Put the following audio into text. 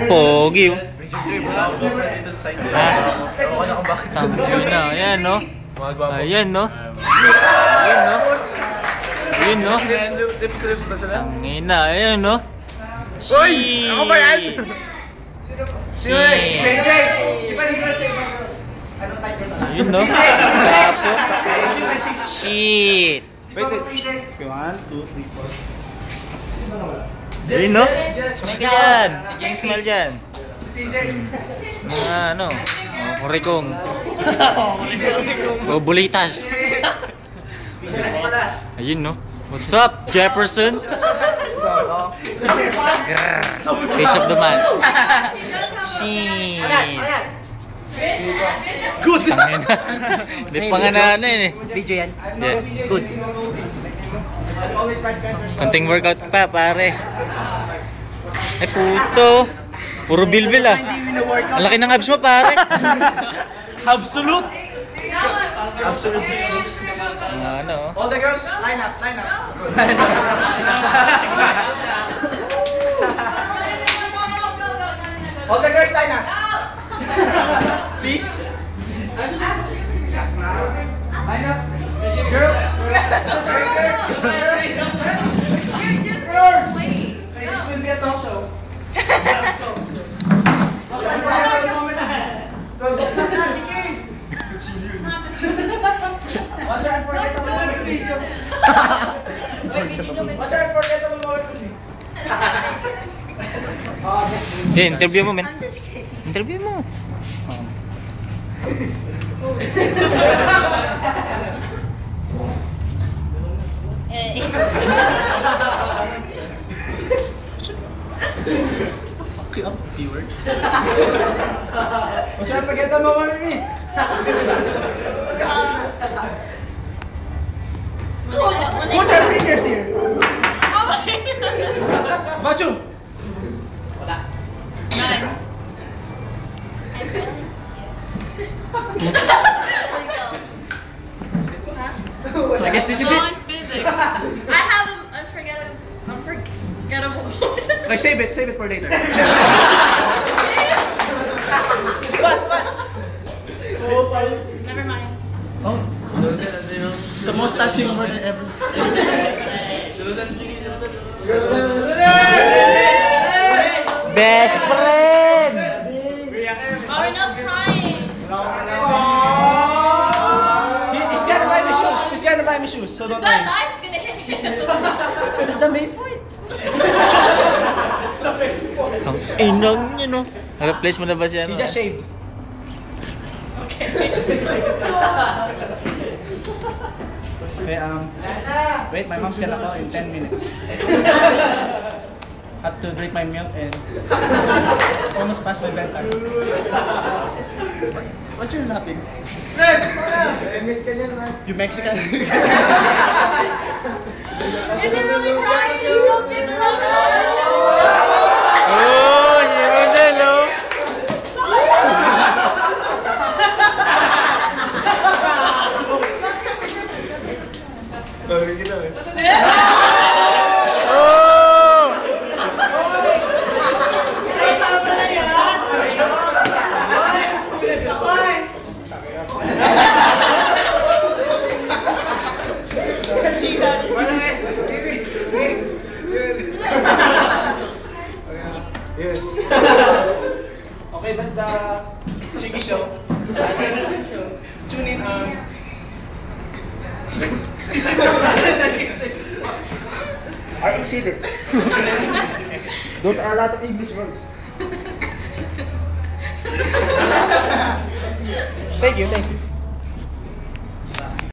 Pogi oh. Ha? bakit? Tangin na. Ayan no. Ayan no. Ayan no. Ayan no. Lips ba sila? Tangin na. Ayan no. Uy! Ako ba yan? Shit. Ayun no. Kapso. Shit. Wait. 1, 2, 3, 4. Ayun no. Smile dyan. Smile dyan. Ano? Kurikong. Bulitas. Ayun no. What's up, Jefferson? Face of the man. Shit. Good! Hindi pa nga na ano yun eh. Video yan? Yeah. Good. Konting workout pa pare. Eh puto. Puro bilbil ah. Ang laki ng abs mo pare. Absolute! Absolute disgrace. Ano? All the girls, line up. All the girls, line up. Please. Line up. Girls. Girls. This will be a talk show. What's your unforgettable moment video? What's your unforgettable moment with me? Interview mo men. I'm just kidding. Interview mo. Eh. Fuck you up, viewers. What's your unforgettable moment with me? Put your fingers here. Oh my God. Bachum. None. So I guess this is it. Physics. I have an unforgettable. Like save it for later. Never mind. Oh. The most touching moment ever. Best friend. Marino's crying. He's gonna buy me shoes. He's gonna buy me shoes. So don't That worry. knife's gonna hit him. That's the main point. Ang inang niya no. Replace mo na ba siya? He just shaved. Okay, wait, my mom's gonna call in 10 minutes. Have to drink my milk and it's almost past my bedtime. What you're laughing? You Mexican? Is he really crying? He broke his brother. Oh, si Rodel oh. Okay, that's the Chiki Show. Tune in I exceeded. Those are a lot of English words. Thank you.